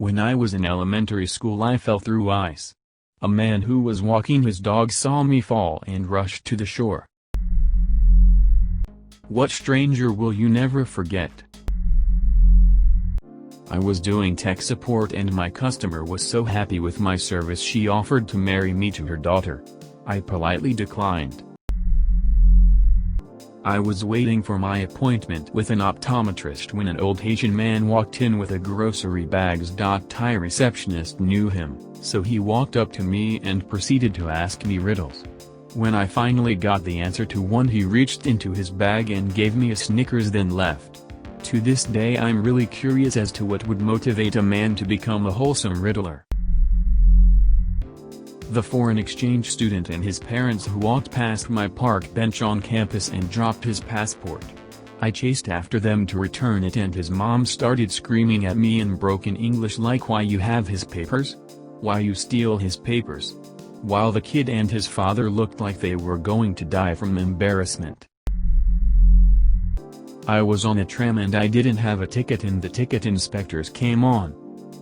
When I was in elementary school I fell through ice. A man who was walking his dog saw me fall and rushed to the shore. What stranger will you never forget? I was doing tech support and my customer was so happy with my service she offered to marry me to her daughter. I politely declined. I was waiting for my appointment with an optometrist when an old Haitian man walked in with a grocery bags. Thai receptionist knew him, so he walked up to me and proceeded to ask me riddles. When I finally got the answer to one, he reached into his bag and gave me a Snickers, then left. To this day I'm really curious as to what would motivate a man to become a wholesome riddler. The foreign exchange student and his parents who walked past my park bench on campus and dropped his passport. I chased after them to return it and his mom started screaming at me in broken English like, "Why you have his papers? Why you steal his papers?" While the kid and his father looked like they were going to die from embarrassment. I was on a tram and I didn't have a ticket and the ticket inspectors came on.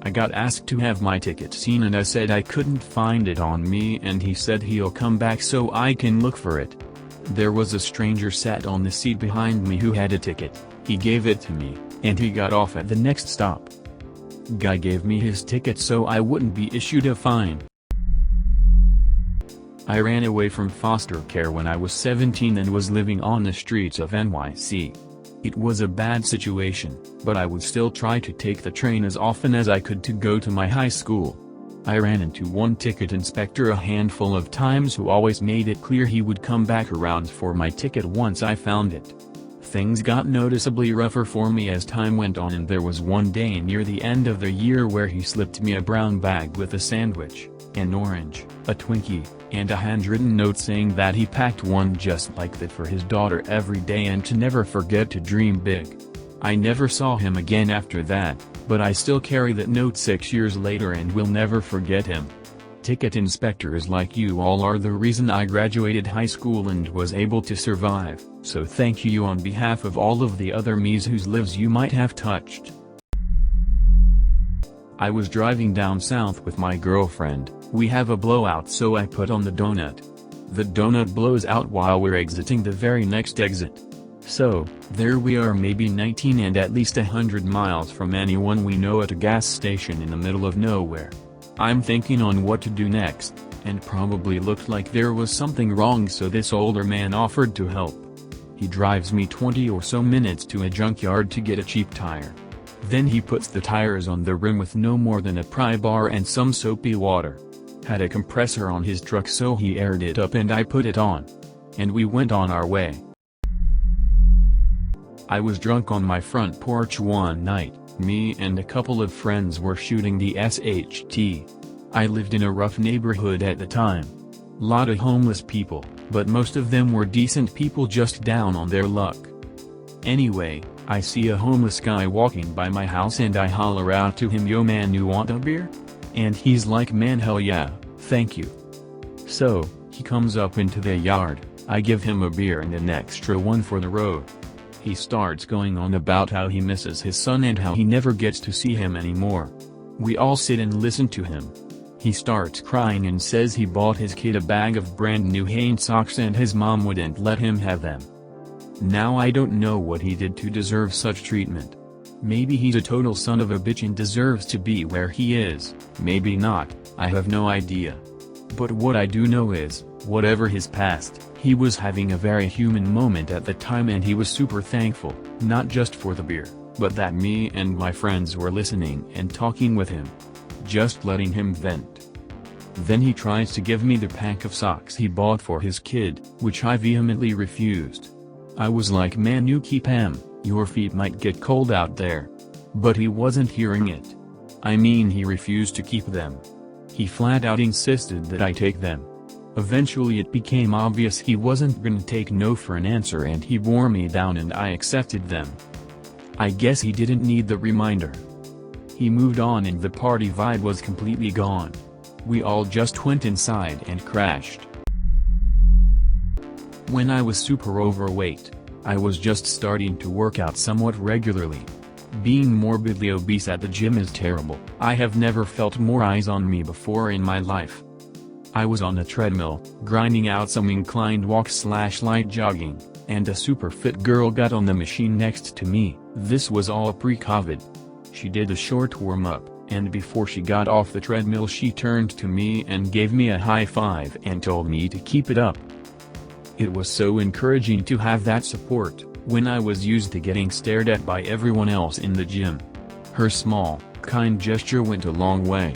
I got asked to have my ticket seen and I said I couldn't find it on me and he said he'll come back so I can look for it. There was a stranger sat on the seat behind me who had a ticket. He gave it to me, and he got off at the next stop. Guy gave me his ticket so I wouldn't be issued a fine. I ran away from foster care when I was 17 and was living on the streets of NYC. It was a bad situation, but I would still try to take the train as often as I could to go to my high school. I ran into one ticket inspector a handful of times who always made it clear he would come back around for my ticket once I found it. Things got noticeably rougher for me as time went on, and there was one day near the end of the year where he slipped me a brown bag with a sandwich, an orange, a Twinkie, and a handwritten note saying that he packed one just like that for his daughter every day and to never forget to dream big. I never saw him again after that, but I still carry that note 6 years later and will never forget him. Ticket inspectors like you all are the reason I graduated high school and was able to survive, so thank you on behalf of all of the other me's whose lives you might have touched. I was driving down south with my girlfriend. We have a blowout, so I put on the donut. The donut blows out while we're exiting the very next exit. So, there we are, maybe 19 and at least 100 miles from anyone we know at a gas station in the middle of nowhere. I'm thinking on what to do next, and probably looked like there was something wrong, so this older man offered to help. He drives me 20 or so minutes to a junkyard to get a cheap tire. Then he puts the tires on the rim with no more than a pry bar and some soapy water. Had a compressor on his truck so he aired it up and I put it on. And we went on our way. I was drunk on my front porch one night. Me and a couple of friends were shooting the SHT. I lived in a rough neighborhood at the time. Lot of homeless people, but most of them were decent people just down on their luck. Anyway, I see a homeless guy walking by my house and I holler out to him, "Yo man, you want a beer?" And he's like, "Man, hell yeah, thank you." So, he comes up into the yard, I give him a beer and an extra one for the road. He starts going on about how he misses his son and how he never gets to see him anymore. We all sit and listen to him. He starts crying and says he bought his kid a bag of brand new Hanes socks and his mom wouldn't let him have them. Now I don't know what he did to deserve such treatment. Maybe he's a total son of a bitch and deserves to be where he is, maybe not, I have no idea. But what I do know is, whatever his past, he was having a very human moment at the time and he was super thankful, not just for the beer, but that me and my friends were listening and talking with him. Just letting him vent. Then he tries to give me the pack of socks he bought for his kid, which I vehemently refused. I was like, "Man, you keep 'em, your feet might get cold out there." But he wasn't hearing it. I mean, he refused to keep them. He flat out insisted that I take them. Eventually it became obvious he wasn't gonna take no for an answer and he wore me down and I accepted them. I guess he didn't need the reminder. He moved on and the party vibe was completely gone. We all just went inside and crashed. When I was super overweight, I was just starting to work out somewhat regularly. Being morbidly obese at the gym is terrible. I have never felt more eyes on me before in my life. I was on a treadmill, grinding out some inclined walk/light jogging, and a super fit girl got on the machine next to me. This was all pre-COVID. She did a short warm-up, and before she got off the treadmill she turned to me and gave me a high five and told me to keep it up. It was so encouraging to have that support, when I was used to getting stared at by everyone else in the gym. Her small, kind gesture went a long way.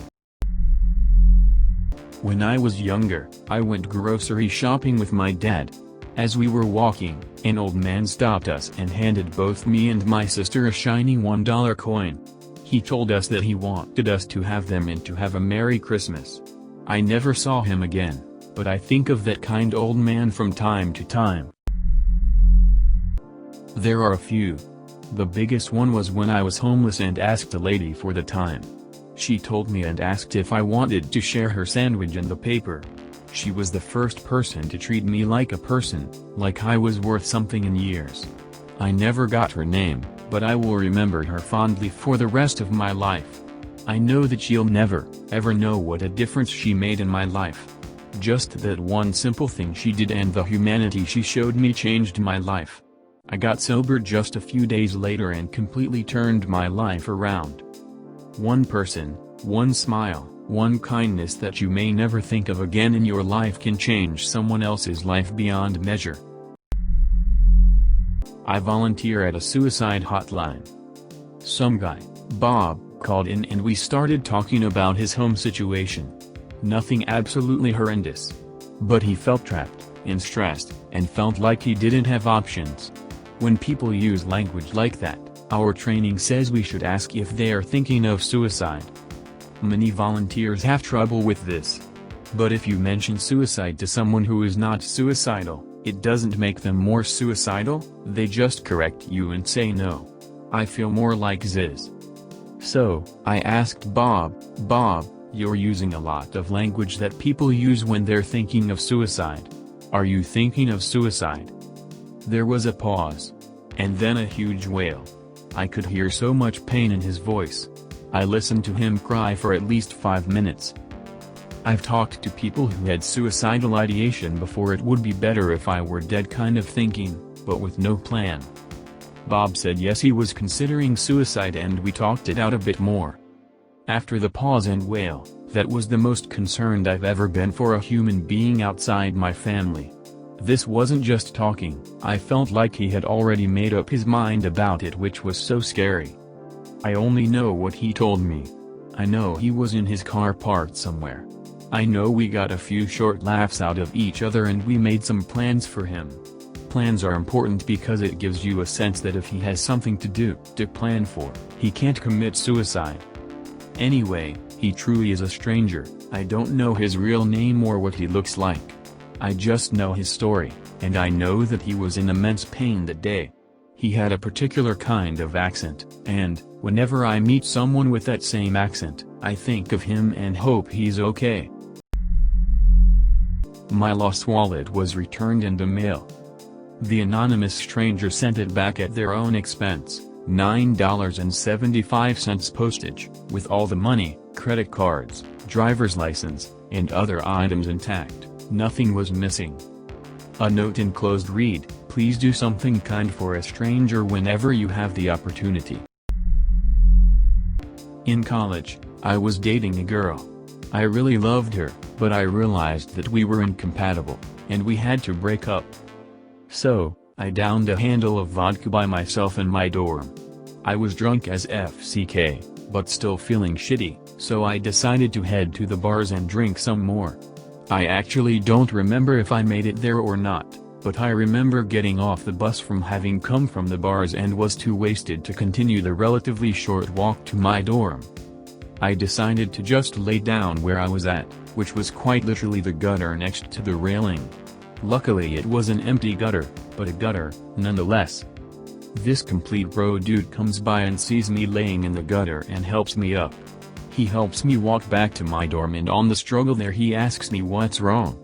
When I was younger, I went grocery shopping with my dad. As we were walking, an old man stopped us and handed both me and my sister a shiny $1 coin. He told us that he wanted us to have them and to have a Merry Christmas. I never saw him again, but I think of that kind old man from time to time. There are a few. The biggest one was when I was homeless and asked a lady for the time. She told me and asked if I wanted to share her sandwich and the paper. She was the first person to treat me like a person, like I was worth something in years. I never got her name, but I will remember her fondly for the rest of my life. I know that she'll never, ever know what a difference she made in my life. Just that one simple thing she did and the humanity she showed me changed my life. I got sober just a few days later and completely turned my life around. One person, one smile, one kindness that you may never think of again in your life can change someone else's life beyond measure. I volunteer at a suicide hotline. Some guy, Bob, called in and we started talking about his home situation. Nothing absolutely horrendous. But he felt trapped, and stressed, and felt like he didn't have options. When people use language like that, our training says we should ask if they are thinking of suicide. Many volunteers have trouble with this. But if you mention suicide to someone who is not suicidal, it doesn't make them more suicidal, they just correct you and say no. I feel more like Ziz. So, I asked Bob, you're using a lot of language that people use when they're thinking of suicide. Are you thinking of suicide? There was a pause. And then a huge wail. I could hear so much pain in his voice. I listened to him cry for at least 5 minutes. I've talked to people who had suicidal ideation before. It would be better if I were dead kind of thinking, but with no plan. Bob said yes, he was considering suicide, and we talked it out a bit more. After the pause and wail, that was the most concerned I've ever been for a human being outside my family. This wasn't just talking, I felt like he had already made up his mind about it, which was so scary. I only know what he told me. I know he was in his car parked somewhere. I know we got a few short laughs out of each other and we made some plans for him. Plans are important because it gives you a sense that if he has something to do, to plan for, he can't commit suicide. Anyway, he truly is a stranger. I don't know his real name or what he looks like. I just know his story, and I know that he was in immense pain that day. He had a particular kind of accent, and, whenever I meet someone with that same accent, I think of him and hope he's okay. My lost wallet was returned in the mail. The anonymous stranger sent it back at their own expense, $9.75 postage, with all the money, credit cards, driver's license, and other items intact. Nothing was missing. A note enclosed read, "Please do something kind for a stranger whenever you have the opportunity." In college, I was dating a girl. I really loved her, but I realized that we were incompatible, and we had to break up. So, I downed a handle of vodka by myself in my dorm. I was drunk as FCK, but still feeling shitty, so I decided to head to the bars and drink some more. I actually don't remember if I made it there or not, but I remember getting off the bus from having come from the bars and was too wasted to continue the relatively short walk to my dorm. I decided to just lay down where I was at, which was quite literally the gutter next to the railing. Luckily it was an empty gutter, but a gutter, nonetheless. This complete bro dude comes by and sees me laying in the gutter and helps me up. He helps me walk back to my dorm, and on the struggle there he asks me what's wrong.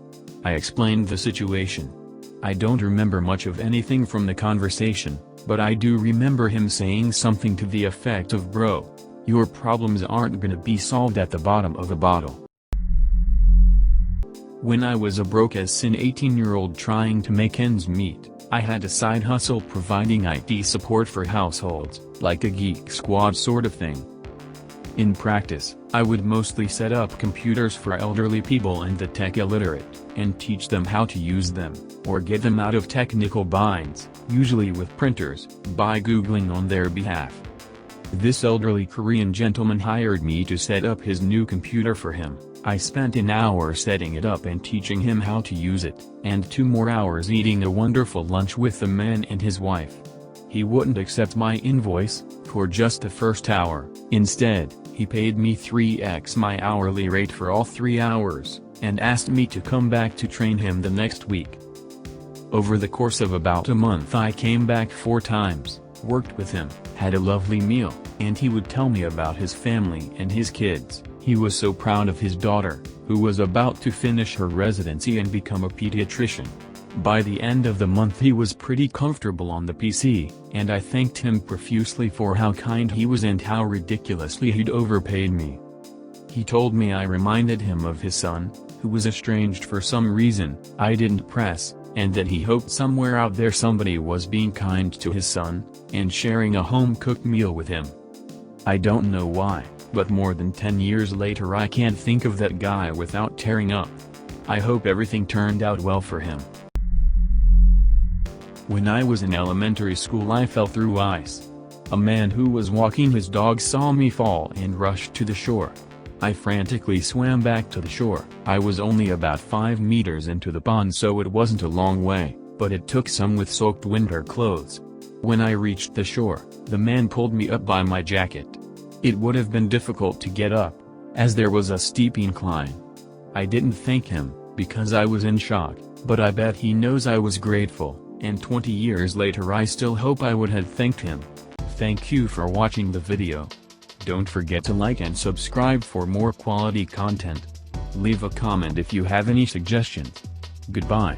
I explained the situation. I don't remember much of anything from the conversation, but I do remember him saying something to the effect of, "Bro, your problems aren't gonna be solved at the bottom of a bottle." When I was a broke-as-sin 18-year-old trying to make ends meet, I had a side hustle providing IT support for households, like a Geek Squad sort of thing. In practice, I would mostly set up computers for elderly people and the tech illiterate, and teach them how to use them, or get them out of technical binds, usually with printers, by Googling on their behalf. This elderly Korean gentleman hired me to set up his new computer for him. I spent an hour setting it up and teaching him how to use it, and 2 more hours eating a wonderful lunch with the man and his wife. He wouldn't accept my invoice for just the first hour. Instead, he paid me 3x my hourly rate for all 3 hours, and asked me to come back to train him the next week. Over the course of about a month I came back 4 times, worked with him, had a lovely meal, and he would tell me about his family and his kids. He was so proud of his daughter, who was about to finish her residency and become a pediatrician. By the end of the month he was pretty comfortable on the PC, and I thanked him profusely for how kind he was and how ridiculously he'd overpaid me. He told me I reminded him of his son, who was estranged for some reason I didn't press, and that he hoped somewhere out there somebody was being kind to his son, and sharing a home-cooked meal with him. I don't know why, but more than 10 years later I can't think of that guy without tearing up. I hope everything turned out well for him. When I was in elementary school I fell through ice. A man who was walking his dog saw me fall and rushed to the shore. I frantically swam back to the shore. I was only about 5 meters into the pond, so it wasn't a long way, but it took some with soaked winter clothes. When I reached the shore, the man pulled me up by my jacket. It would have been difficult to get up, as there was a steep incline. I didn't thank him, because I was in shock, but I bet he knows I was grateful, and 20 years later I still hope I would have thanked him. Thank you for watching the video. Don't forget to like and subscribe for more quality content. Leave a comment if you have any suggestions. Goodbye.